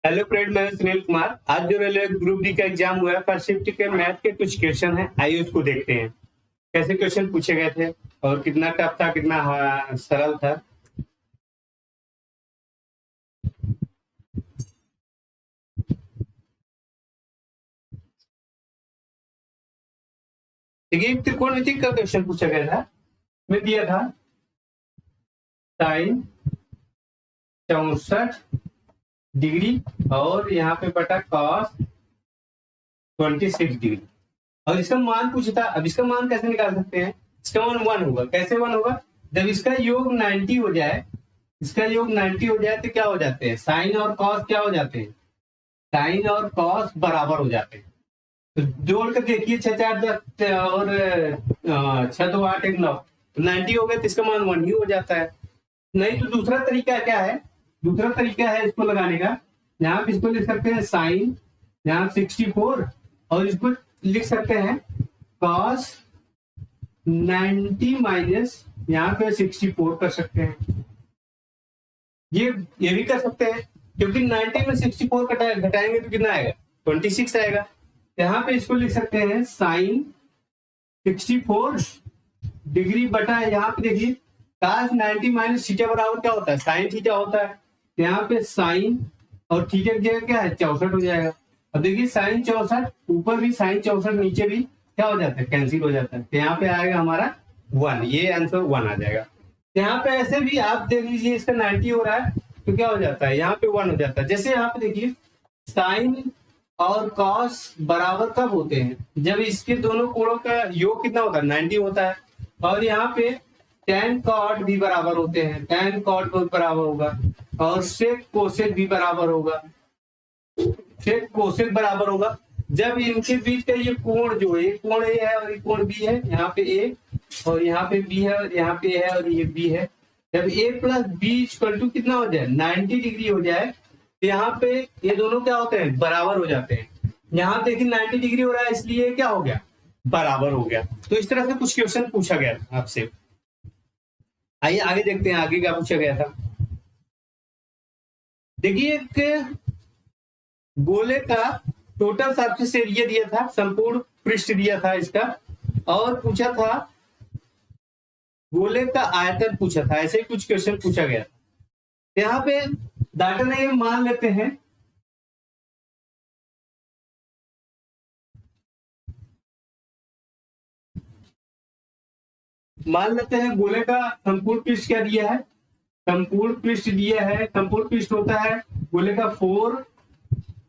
Hello friend, मैं सुनील कुमार। आज जो रेलवे ग्रुप डी का एग्जाम हुआ है, फर्स्ट शिफ्ट के मैथ के कुछ क्वेश्चन हैं। आइए उसको देखते हैं कैसे क्वेश्चन पूछे गए थे और कितना टफ था, कितना सरल था। देखिए, त्रिकोणमिति का क्वेश्चन पूछा गया था। मैं दिया था साइन 64 डिग्री और यहाँ पे बटा कॉस 26 डिग्री, और इसका मान पूछा था। अब इसका मान कैसे निकाल सकते हैं? इसका मान 1 होगा। कैसे 1 होगा? जब इसका योग 90 हो जाए, इसका योग 90 हो जाए तो क्या हो जाते हैं? साइन और कॉस क्या हो जाते हैं? साइन और कॉस बराबर हो जाते हैं। तो जोड़ कर देखिए, 6 4 10 और 6 2 8 1 9, तो 90 हो गए तो इसका मान 1 ही हो जाता है। नहीं तो दूसरा तरीका क्या है? दूसरा तरीका है इसको लगाने का। यहाँ पे इसको लिख सकते हैं साइन, यहाँ 64, और इसको लिख सकते हैं कॉस 90 माइनस यहाँ पे 64 कर सकते हैं। ये भी कर सकते हैं, क्योंकि 90 में 64 घटाएंगे तो कितना आएगा? 26 आएगा। यहाँ पे इसको लिख सकते हैं साइन 64 डिग्री बटा, यहाँ पे देखिए cos 90 माइनस थीटा बराबर क्या होता है? साइन थीटा होता है। यहाँ पे साइन और थीटा की जगह क्या है? 64 हो जाएगा। अब देखिए साइन 64, ऊपर भी साइन 64, नीचे भी क्या हो जाता है? कैंसिल हो जाता है। तो यहाँ पे आएगा हमारा 1, ये आंसर 1 आ जाएगा। यहाँ पे ऐसे भी आप देख लीजिए, इसका 90 हो रहा है तो क्या हो जाता है? यहाँ पे 1 हो जाता है। जैसे यहाँ पे देखिए साइन और कॉस बराबर कब होते हैं? जब इसके दोनों कोणों का योग कितना होता है? 90 होता है। और यहाँ पे tan cot भी बराबर होते हैं, tan cot बराबर होगा, और sec कोसेक भी बराबर होगा, sec कोसेक बराबर होगा। जब इनके बीच का ये कोण जो है, कोण ए है और ये कोण बी है, यहाँ पे ए और यहाँ पे बी है और यहाँ पे है और ये बी है। जब ए प्लस बी इक्वल टू कितना हो जाए? 90 डिग्री हो जाए, तो यहाँ पे ये दोनों क्या होते हैं? बराबर हो जाते हैं। यहाँ देखिए 90 डिग्री हो रहा है, इसलिए क्या हो गया? बराबर हो गया। तो इस तरह से कुछ क्वेश्चन पूछा गया था आपसे। आइए आगे देखते हैं आगे क्या पूछा गया था। देखिए, एक गोले का टोटल सरफेस एरिया दिया था, संपूर्ण पृष्ठ दिया था इसका, और पूछा था गोले का आयतन पूछा था। ऐसे ही कुछ क्वेश्चन पूछा गया। यहाँ पे डाटा नहीं, मान लेते हैं गोले का संपूर्ण पृष्ठ क्या दिया है? संपूर्ण पृष्ठ दिया है। संपूर्ण पृष्ठ होता है गोले का 4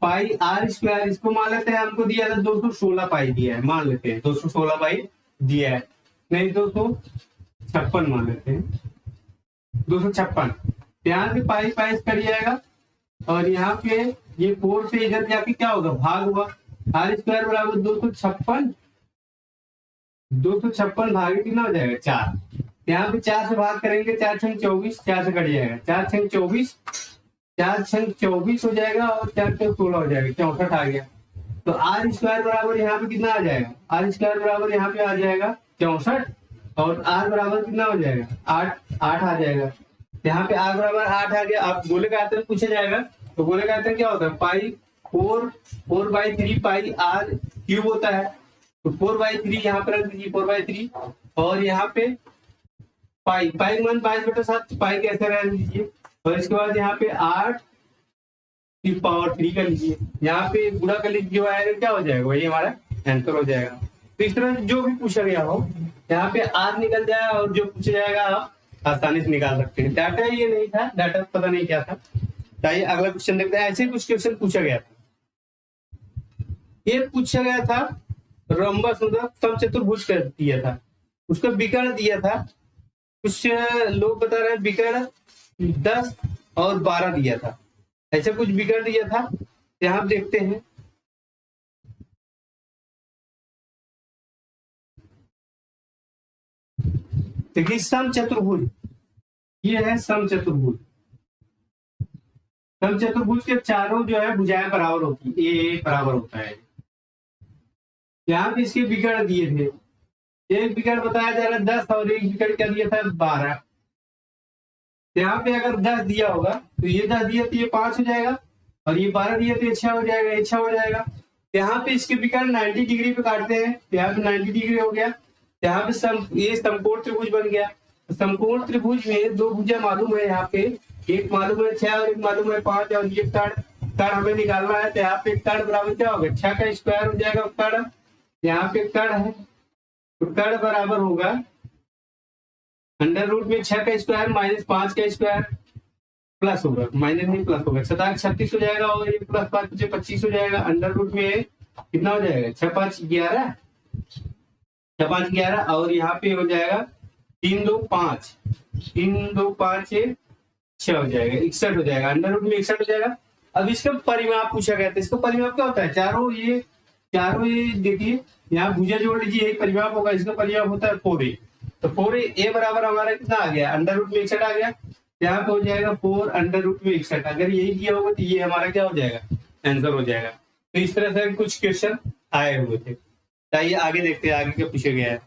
पाई आर स्क्वायर। इसको मान लेते हैं, हमको दिया था 216 पाई दिया है, मान लेते हैं 216 पाई दिया है, नहीं 256 मान लेते हैं, 256। यहाँ से पाई पाई कट जाएगा और यहाँ पे ये 4 से इधर जाके क्या होगा? भाग होगा। आर स्क्वायर बराबर 256, 256 भागे कितना हो जाएगा? 4। यहाँ पे 4 से भाग करेंगे, 4 छंग 24, 4 से कट जाएगा, 4 छंग 24, 4 छंग 24 हो जाएगा और 4 छंग 16 हो जाएगा, 64 आ गया। तो आर स्क्वायर बराबर यहाँ पे कितना आ जाएगा? आर स्क्वायर बराबर यहाँ पे आ जाएगा 64, और आर बराबर कितना हो जाएगा? 8 आ जाएगा। यहाँ पे आर बराबर 8 आ गया। अब गोले का आयतन पूछा जाएगा, तो गोले का आयतन क्या होता है? पाई 4/3 पाई आर क्यूब होता है। तो 4/3 यहाँ पर रख दीजिए, 4/3, और यहाँ पे पाई मान 22/7, पाई कैसे रख दीजिए, और इसके बाद यहाँ पे 8 की पावर 3 कर लीजिए, यहाँ पे गुणा कर लीजिए, जो आएगा क्या हो जाएगा? वही हमारा आंसर हो जाएगा। तो इस तरह जो भी पूछा गया हो, यहाँ पे आर निकल जाए और जो पूछा जाएगा आप आसानी से निकाल सकते हैं। डाटा ये नहीं था, डाटा पता नहीं क्या था। चाहिए अगला क्वेश्चन देखते हैं। ऐसे कुछ क्वेश्चन पूछा गया था। ये पूछा गया था रंबस मतलब समचतुर्भुज कर दिया था, उसका विकर्ण दिया था। कुछ लोग बता रहे हैं विकर्ण 10 और 12 दिया था, ऐसा कुछ विकर्ण दिया था। यहाँ देखते हैं, देखिए समचतुर्भुज, ये है समचतुर्भुज। समचतुर्भुज के चारों जो है भुजाएं बराबर होती है, ए बराबर होता है। यहाँ पे इसके विकर्ण दिए थे, एक विकर्ण बताया जा रहा है 10 और एक विकर्ण क्या दिया था? 12। यहाँ पे अगर 10 दिया होगा तो ये 10 दिया तो ये 5 हो जाएगा, और ये 12 दिया तो ये 6 हो जाएगा, ये 6 हो जाएगा। तो यहाँ पे इसके विकर्ण 90 डिग्री पे काटते हैं, तो यहाँ पे 90 डिग्री हो गया। यहाँ पे ये समकोण त्रिभुज बन गया। तो समकोण त्रिभुज में दो भुजा मालूम है, यहाँ पे एक मालूम है 6 और एक मालूम है 5, और ये तड़ हमें निकालना है। तो यहाँ पे तड़ बराबर क्या होगा, 6 का स्क्वायर हो जाएगा तड़। यहाँ पे तड़ है तो तड़ बराबर होगा अंडर रूट में 6 का स्क्वायर माइनस 5 का स्क्वायर प्लस होगा, माइनस नहीं प्लस होगा, 37 हो जाएगा और ये प्लस 5 से 25 हो जाएगा। अंडर रूट में कितना हो जाएगा, 6 5 11, 6 5 11 और यहाँ पे हो जाएगा 3 2 5, 3 2 5 6 हो जाएगा, 61 हो जाएगा। अंडर रूट में 61 हो जाएगा। अब इसका परिमाप पूछा गया था, इसका परिमाप क्या होता है, चारों ये देखिए यहाँ भुजा जोड़ लीजिए, एक परिमाप होगा, इसका परिमाप होता है 4a। तो 4a बराबर हमारा कितना आ गया, अंडर रूट में 61 आ गया। यहाँ पे हो जाएगा 4 अंडर रूट में 61। अगर यही दिया होगा तो ये हमारा क्या हो जाएगा, आंसर हो जाएगा। तो इस तरह से कुछ क्वेश्चन आए हुए थे। आइए आगे देखते हैं आगे क्या पूछा गया है।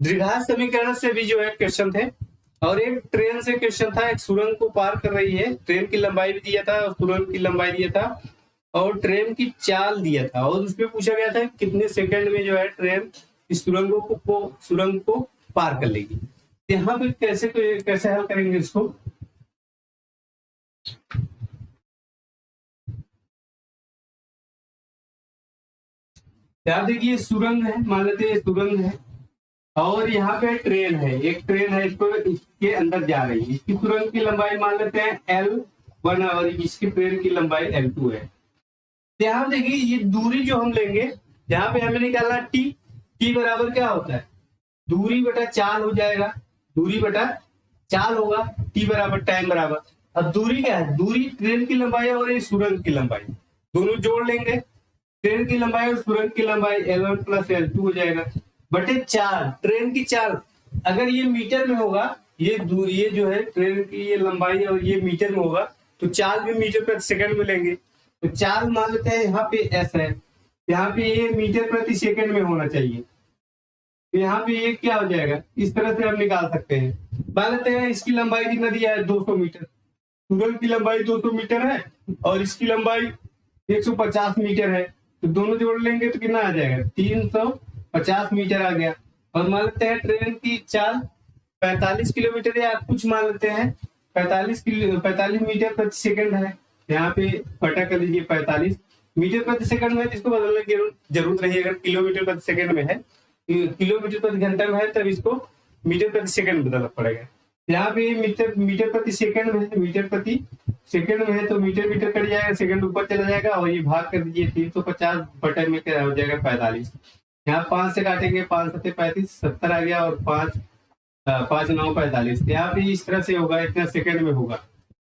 द्विघात समीकरण से भी जो है क्वेश्चन थे, और एक ट्रेन से क्वेश्चन था। एक सुरंग को पार कर रही है, ट्रेन की लंबाई भी दिया था और सुरंग की लंबाई दिया था और ट्रेन की चाल दिया था, और उसमें पूछा गया था कितने सेकंड में जो है ट्रेन इस सुरंग को पार कर लेगी। यहाँ पे कैसे हल करेंगे इसको। याद देखिए सुरंग है, मान लेते हैं सुरंग है और यहाँ पे ट्रेन है, एक ट्रेन है, इसके अंदर जा रही है। इसकी सुरंग की लंबाई मान लेते हैं L1 और इसकी ट्रेन की लंबाई L2 है। यहाँ देखिए ये दूरी जो हम लेंगे, यहाँ पे हमें निकालना टी बराबर क्या होता है, दूरी बटा चाल हो जाएगा, दूरी बटा चाल होगा, टी बराबर टाइम बराबर। अब दूरी क्या है, दूरी ट्रेन की लंबाई और ये सुरंग की लंबाई, दोनों जोड़ लेंगे, ट्रेन की लंबाई और सुरंग की लंबाई L1 प्लस L2 हो जाएगा बटे चाल। ट्रेन की चाल अगर ये मीटर में होगा, ये जो है ट्रेन की ये लंबाई और ये मीटर में होगा, तो चाल भी मीटर प्रति सेकंड में लेंगे। तो चाल मान लेते हैं यहाँ पे S है, यहाँ पे ये मीटर प्रति सेकंड में होना चाहिए। तो यहाँ पे ये क्या हो जाएगा, इस तरह से हम निकाल सकते हैं। मान लेते हैं इसकी लंबाई कितना दिया है, 200 मीटर। सुरंग की लंबाई 200 मीटर है और इसकी लंबाई 150 मीटर है, तो दोनों जोड़ लेंगे तो कितना आ जाएगा, 350 मीटर आ गया। और मान लेते हैं ट्रेन की चाल 45 किलोमीटर या कुछ मान लेते हैं 45 मीटर प्रति सेकंड है। यहाँ पे पता कर लीजिए 45 मीटर प्रति सेकंड में, इसको बदलने की जरूरत नहीं है। अगर किलोमीटर प्रति सेकंड में है, किलोमीटर प्रति घंटा में है, तब इसको मीटर प्रति सेकंड बदलना पड़ेगा। यहाँ पे मीटर प्रति सेकंड में है, मीटर प्रति सेकंड में है तो मीटर कट जाएगा, सेकंड ऊपर चला जाएगा और ये भाग कर दीजिए 350 बटे में क्या हो जाएगा 45। यहाँ 5 से काटेंगे, 5 7 35 70 आ गया और 5 9 45। यहाँ पे इस तरह से होगा, इतना सेकंड में होगा।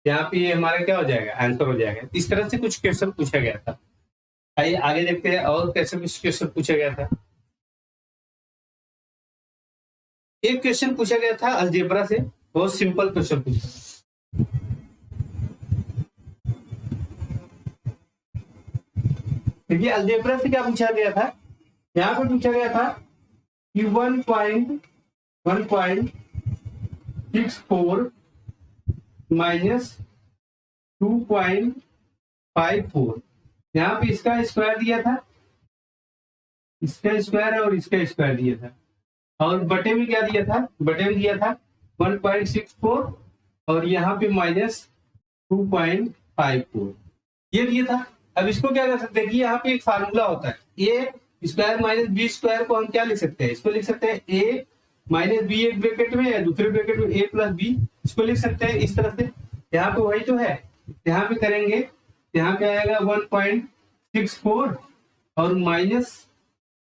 यहाँ पे ये हमारा क्या हो जाएगा, आंसर हो जाएगा। इस तरह से कुछ क्वेश्चन पूछा गया था। आइए आगे देखते हैं और कैसे कुछ क्वेश्चन पूछा गया था। एक क्वेश्चन पूछा गया था अलजेब्रा से, बहुत सिंपल क्वेश्चन पूछा। देखिए अलजेब्रा से क्या पूछा गया था, यहाँ पे पूछा गया था कि 1.64 माइनस 2.54, यहाँ पे इसका स्क्वायर दिया था, इसका स्क्वायर और इसका स्क्वायर दिया था, और बटे में क्या दिया था, बटे में दिया था 1.64 और यहाँ पे माइनस 2.54 ये दिया था। अब इसको क्या कर सकते हैं कि यहाँ पे एक फार्मूला होता है, ए स्क्वायर माइनस बी स्क्वायर को हम क्या लिख सकते हैं, इसको लिख सकते हैं ए माइनस बी एक ब्रैकेट में या दूसरे ब्रैकेट में ए प्लस बी, इसको लिख सकते हैं इस तरह से। यहाँ पे वही तो है, यहाँ पे करेंगे, यहाँ पे आएगा 1.64 और माइनस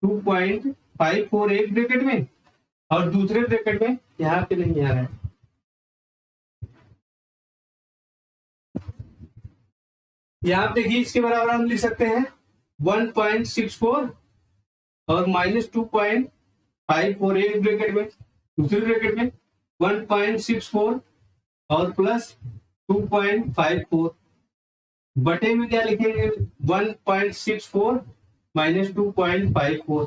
2.54 एक ब्रैकेट में और दूसरे ब्रैकेट में, यहाँ पे नहीं आ रहा है, यहाँ देखिए इसके बराबर हम लिख सकते हैं 1.64 और माइनस 2.54 एक ब्रैकेट में, दूसरे ब्रैकेट में 1.64 और प्लस 2.54 बटे में क्या लिखेंगे 1.64 माइनस 2.54।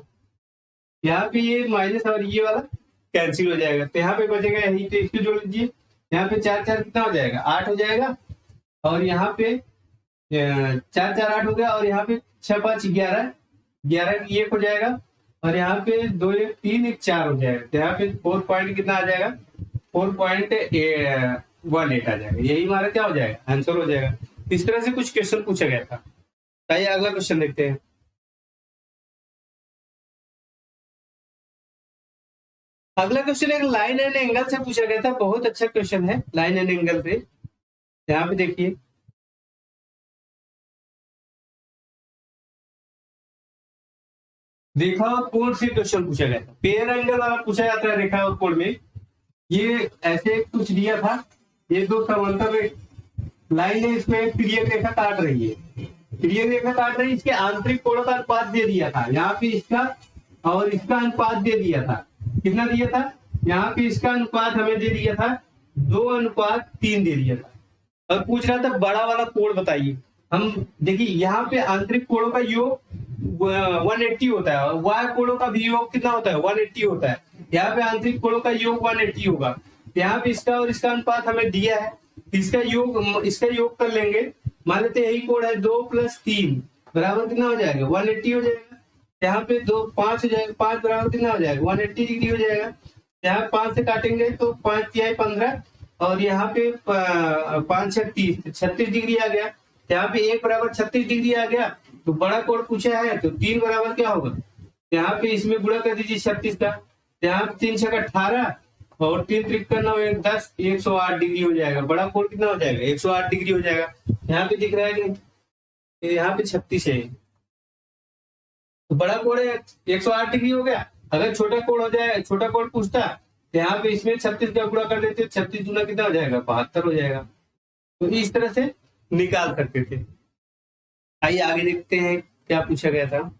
यहाँ पे ये माइनस और ये वाला कैंसिल हो जाएगा, तो यहाँ पे बचेगा यही, तो इसको जोड़ लीजिए। यहाँ पे 4 4 कितना हो जाएगा, 8 हो जाएगा। और यहाँ पे 4 4 8 हो गया, और यहाँ पे 6 5 11, 11 एक हो जाएगा, और यहाँ पे 2 1 3 1 4 हो जाएगा। तो यहाँ पे 4 पॉइंट कितना आ जाएगा, 4.18 आ जाएगा। यही हमारा क्या हो जाएगा, आंसर हो जाएगा। इस तरह से कुछ क्वेश्चन पूछा गया था। आइए अगला क्वेश्चन देखते हैं। अगला क्वेश्चन एक लाइन एंड एंगल से पूछा गया था, बहुत अच्छा क्वेश्चन है लाइन एंड एंगल से। यहाँ पे देखिए, रेखा और कोण से क्वेश्चन पूछा गया था। पेयर एंगल वाला पूछा जाता है रेखा और कोण में। ये ऐसे कुछ दिया था, ये दो समांतर लाइन है, इसमें एक तिर्यक रेखा काट रही है, तिर्यक रेखा काट रही है, इसके आंतरिक कोणों का अनुपात दे दिया था। यहाँ पे इसका और इसका अनुपात दे दिया था, कितना दिया था, यहाँ पे इसका अनुपात हमें दे दिया था 2:3 दे दिया था, और पूछ रहा था बड़ा वाला कोण बताइए। हम देखिए यहाँ पे आंतरिक कोणों का योग 180 होता है, और वाय कोणों का भी योग कितना होता है, 180 होता है। यहाँ पे आंतरिक कोणों का योग 180 होगा। यहाँ पे इसका और इसका अनुपात हमें दिया है, इसका योग कर लेंगे। मान लेते हैं यही कोण है, 2 + 3 बराबर कितना हो जाएगा, 180 हो जाएगा। यहाँ पे 2 5 हो जाएगा, 5 बराबर कितना हो जाएगा, 180 डिग्री हो जाएगा। यहाँ 5 से काटेंगे तो 5 तिहाई 15, और यहाँ पे 5 36 36 डिग्री आ गया। यहाँ पे 1 बराबर 36 डिग्री आ गया। तो बड़ा कोण पूछा है, तो 3 बराबर क्या होगा, यहाँ पे इसमें गुणा कर दीजिए 36 का। यहाँ 3 6 18, और 3 त्रिक करना 10, 108 डिग्री हो जाएगा। बड़ा कोण कितना हो जाएगा, 108 डिग्री हो जाएगा। यहाँ पे दिख रहा है कि यहाँ पे 36 है, तो बड़ा कोण 108 डिग्री हो गया। अगर छोटा कोण हो जाए, छोटा कोण पूछता, तो यहाँ पे इसमें 36 का गुणा कर देते, 36 दूना कितना हो जाएगा, 72 हो जाएगा। तो इस तरह से निकाल सकते थे। आइए आगे देखते हैं क्या पूछा गया था।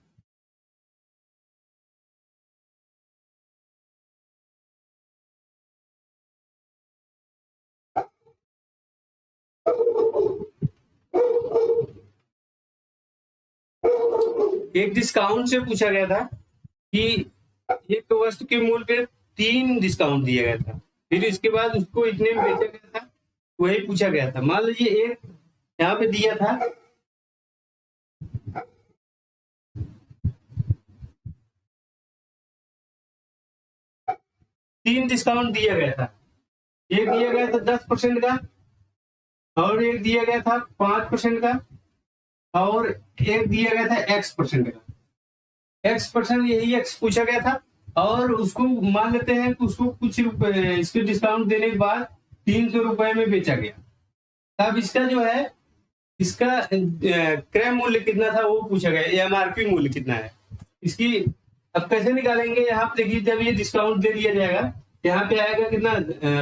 एक डिस्काउंट से पूछा गया था कि एक वस्तु के मूल्य पे 3 डिस्काउंट दिया गया था, फिर इसके बाद उसको इतने में बेचा गया था, वही पूछा गया था। मान लीजिए एक यहाँ पे दिया था, तीन डिस्काउंट दिया गया था। एक दिया गया था 10% का, और एक दिया गया था 5% का, और एक दिया गया था X% का। X%, यही X पूछा गया था, और उसको मान लेते हैं कि उसको कुछ इसके डिस्काउंट देने के बाद 300 रुपए में बेचा गया। अब इसका जो है, इसका क्रय मूल्य कितना था वो पूछा गया, MRP मूल्य कितना है इसकी। अब कैसे निकालेंगे, यहाँ पे देखिए, जब ये डिस्काउंट दे दिया जाएगा, यहाँ पे आएगा कितना,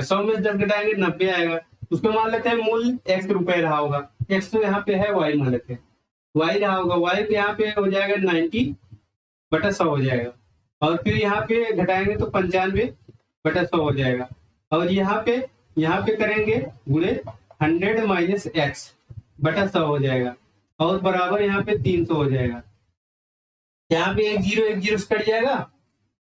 100 में 10 घटाएंगे 90 आएगा। उसको मान लेते हैं मूल्य X रुपए रहा होगा, X तो यहाँ पे है, Y मान लेते हैं Y रहा होगा। Y पे यहाँ पे हो जाएगा 90/100 हो जाएगा, और फिर यहाँ पे घटाएंगे तो 95/100 हो जाएगा, और यहाँ पे करेंगे गुणे 100 - X/100 हो जाएगा, और बराबर यहाँ पे 300 हो जाएगा। यहाँ पे एक जीरो से कट जाएगा,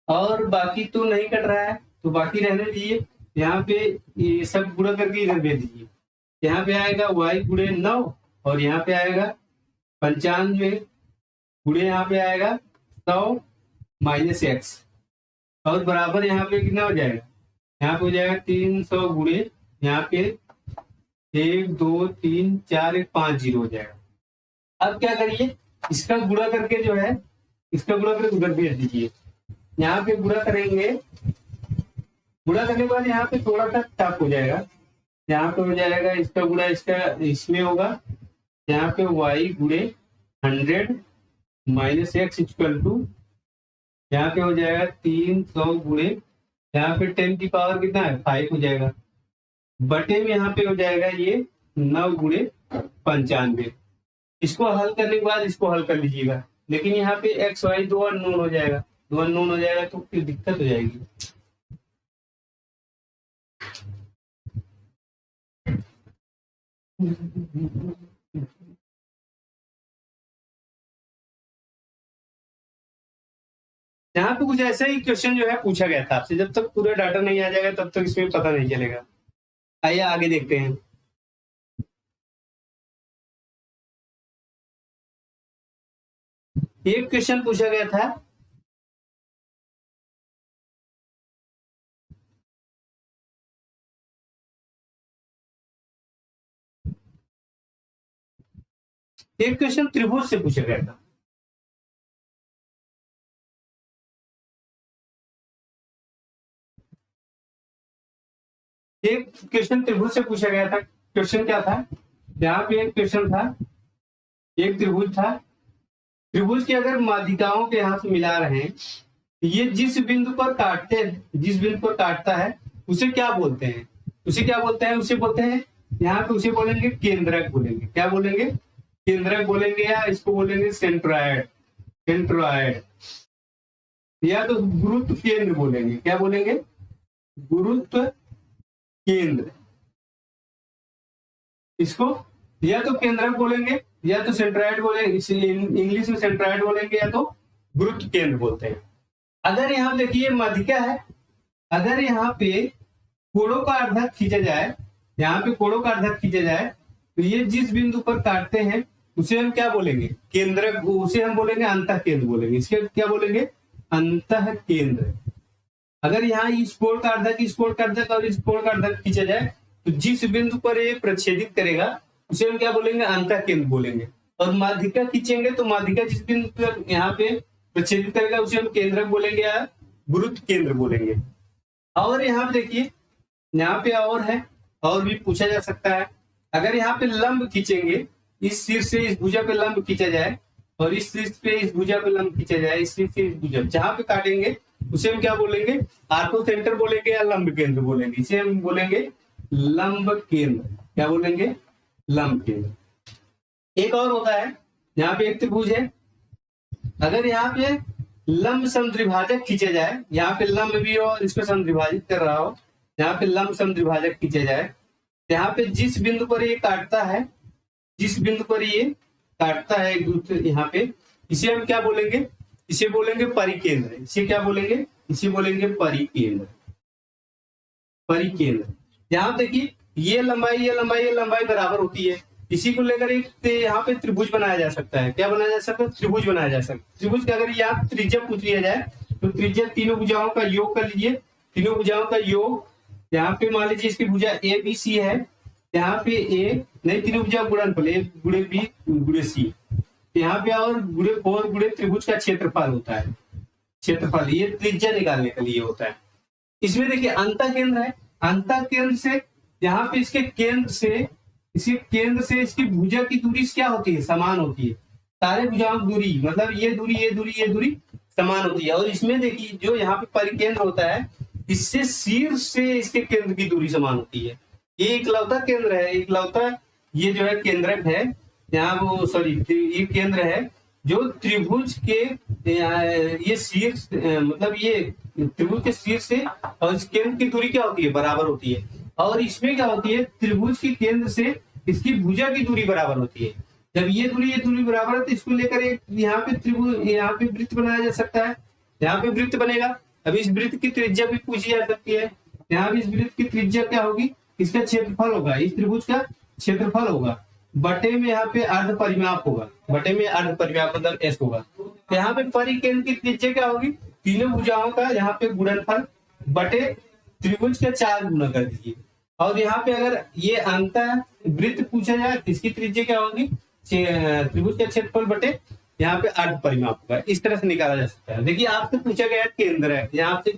और बाकी तो नहीं कट रहा है, तो बाकी रहने दीजिए। यहाँ पे ये सब गुणा करके इधर भेज दीजिए। यहाँ पे आएगा Y गुणे 9, और यहाँ पे आएगा 95 गुणे, यहाँ पे आएगा 100 - X, और बराबर यहाँ पे कितना हो जाएगा, यहाँ पे हो जाएगा 300 गुणे, यहाँ पे 1 2 3 4 1 5 0 हो जाएगा। अब क्या करिए, इसका गुणा करके जो है, इसका गुणा करके उधर भेज दीजिए। यहाँ पे गुणा करेंगे, गुणा करने के बाद यहाँ पे थोड़ा सा टफ हो जाएगा। यहाँ पे हो जाएगा इसका गुणा इसका इसमें होगा, यहाँ पे Y गुणे 100 - X इक्वल टू, यहाँ पे हो जाएगा 300 गुणे, यहाँ पे 10 की पावर कितना है, 5 हो जाएगा, बटे में यहाँ पे हो जाएगा ये 9 गुणे 95। इसको हल करने के बाद इसको हल कर लीजिएगा, लेकिन यहाँ पे X Y 2 अननोन हो जाएगा, 2 अननोन हो जाएगा, तो फिर दिक्कत हो जाएगी। यहाँ पे कुछ ऐसा ही क्वेश्चन जो है पूछा गया था आपसे। जब तक पूरा डाटा नहीं आ जाएगा तब तक इसमें पता नहीं चलेगा। आइए आगे देखते हैं। एक क्वेश्चन पूछा गया था, एक क्वेश्चन त्रिभुज से पूछा गया था। एक क्वेश्चन त्रिभुज से पूछा गया था। क्वेश्चन क्या था, यहाँ पे एक क्वेश्चन था, एक त्रिभुज था। त्रिभुज की अगर माध्यिकाओं के यहाँ से मिला रहे हैं, ये जिस बिंदु पर काटते हैं, जिस बिंदु पर काटता है उसे क्या बोलते हैं? उसे क्या बोलते हैं? उसे बोलते हैं, यहाँ पे उसे बोलेंगे केंद्रक बोलेंगे। क्या बोलेंगे? केंद्रक बोलेंगे, या इसको बोलेंगे सेंट्रॉयड। सेंट्रॉयड या तो गुरुत्व केंद्र बोलेंगे। क्या बोलेंगे? गुरुत्व केंद्र। इसको या तो केंद्रक बोलेंगे या तो सेंट्रॉयड बोलेंगे, इंग्लिश में सेंट्रॉयड बोलेंगे या तो गुरुत्व केंद्र बोलते हैं। अगर यहाँ देखिए माध्यिका है, अगर यहाँ पे कोणों का अर्धक खींचा जाए, यहाँ पे कोणों का अर्धक खींचा जाए, तो ये जिस बिंदु पर काटते हैं उसे हम क्या बोलेंगे? केंद्रक। उसे हम बोलेंगे अंतः केंद्र बोलेंगे। इसके क्या बोलेंगे? अंतः केंद्र। अगर यहाँ इस कोण का अर्धक, इस कोण का अर्धक और इस कोण का अर्धक खींचा जाए, तो जिस बिंदु पर ये प्रच्छेदित करेगा उसे हम क्या बोलेंगे? अंतः केंद्र बोलेंगे। और माध्यिका खींचेंगे तो माध्यिका जिस बिंदु पर यहाँ पे प्रच्छेदित करेगा उसे हम केंद्रक बोलेंगे या गुरुत्व केंद्र बोलेंगे। और यहाँ पे देखिए, यहाँ पे और है, और भी पूछा जा सकता है। अगर यहाँ पे लंब खींचेंगे, इस शीर्ष से इस भुजा पे लंब खींचा जाए और इस शीर्ष पे इस भुजा पे लंब खींचा जाए, इस शीर्ष से इस भुजा, जहां पे काटेंगे उसे हम क्या बोलेंगे? आर्थो सेंटर बोलेंगे या लंब केंद्र बोलेंगे? इसे हम बोलेंगे लंब केंद्र। क्या बोलेंगे? लंब केंद्र। एक और होता है, यहाँ पे एक त्रिभुज है, अगर यहाँ पे लंब समद्विभाजक खींचा जाए, यहाँ पे लंब भी हो और इसको समद्विभाजित कर रहा हो, यहाँ पे लंब समद्विभाजक खींचा जाए, यहाँ पे जिस बिंदु पर ये काटता है, जिस बिंदु पर ये काटता है एक दूसरे, यहाँ पे इसे हम क्या बोलेंगे? इसे बोलेंगे परिकेंद्र। इसे क्या बोलेंगे? इसे बोलेंगे परिकेंद्र। परिकेंद्र। यहाँ देखिए, ये लंबाई, ये लंबाई, ये लंबाई बराबर होती है। इसी को लेकर एक यहाँ पे त्रिभुज बनाया जा सकता है। क्या बनाया जा सकता है? त्रिभुज बनाया जा सकता है। त्रिभुज का अगर यहाँ त्रिज्या पूछ लिया जाए तो त्रिज्या तीनों भुजाओं का योग कर लीजिए। तीनों भुजाओं का योग, यहाँ पे मान लीजिए इसकी भुजा ए बी सी है, यहाँ पे ए नहीं, तीनों भुजा गुणनफल ए गुणे बी गुणे सी, यहाँ पे और गुणे 4 गुणे त्रिभुज का क्षेत्रफल होता है। क्षेत्रफल ये त्रिज्या निकालने के लिए होता है। इसमें देखिए अंतः केंद्र है, अंतः केंद्र से यहाँ पे इसके केंद्र से, इसके केंद्र से इसकी भुजा की दूरी क्या होती है? समान होती है। सारे भुजाओं की दूरी, मतलब ये दूरी, ये दूरी, ये दूरी समान होती है। और इसमें देखिए जो यहाँ पे परिकेंद्र होता है, इससे शीर्ष से इसके केंद्र की दूरी समान होती है। ये इकलौता केंद्र है, इकलौता ये जो है केंद्रक है, यहाँ वो सॉरी ये केंद्र है जो त्रिभुज के ये शीर्ष, मतलब ये त्रिभुज के शीर्ष से और इस केंद्र की दूरी क्या होती है? बराबर होती है। और इसमें क्या होती है? त्रिभुज के केंद्र से इसकी भुजा की दूरी बराबर होती है। जब ये दूरी बराबर है तो इसको लेकर एक यहाँ पे त्रिभुज, यहाँ पे वृत्त बनाया जा सकता है। यहाँ पे वृत्त बनेगा। अब इस वृत्त की त्रिज्या भी पूछी जा सकती है। यहाँ भी इस वृत्त की त्रिज्या क्या होगी? इसका क्षेत्रफल होगा, इस त्रिभुज का क्षेत्रफल होगा, बटे में यहाँ पे अर्ध परिमाप होगा, बटे में अर्ध परिमाप मतलब एस होगा। तो यहाँ पे परिकेंद्र की त्रिज्या क्या होगी? तीनों भुजाओं का यहाँ पे गुणनफल बटे त्रिभुज का 4 गुना कर दीजिए। और यहाँ पे अगर ये अंतः वृत्त पूछा जाए तो इसकी त्रिज्या क्या होगी? त्रिभुज का क्षेत्रफल बटे यहाँ पे अर्ध परिमाप होगा। इस तरह से निकाला जा सकता है। देखिए आपसे पूछा गया केंद्र है, यहाँ पे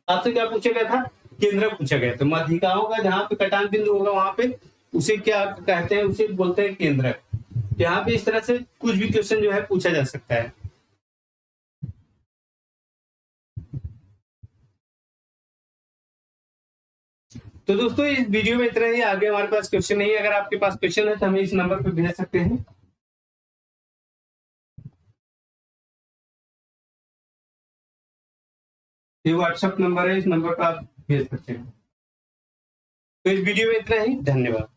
आपसे क्या पूछा गया था? केंद्र पूछा गया। तो माध्यिकाओं का जहाँ पे कटान बिंदु होगा वहां पे उसे क्या कहते हैं? उसे बोलते हैं केंद्रक। यहाँ पे इस तरह से कुछ भी क्वेश्चन जो है पूछा जा सकता है। तो दोस्तों इस वीडियो में इतना ही, आगे हमारे पास क्वेश्चन नहीं है। अगर आपके पास क्वेश्चन है तो हमें इस नंबर पर भेज सकते हैं। ये व्हाट्सएप नंबर है, इस नंबर पर आप भेज सकते हैं। तो इस वीडियो में इतना ही, धन्यवाद।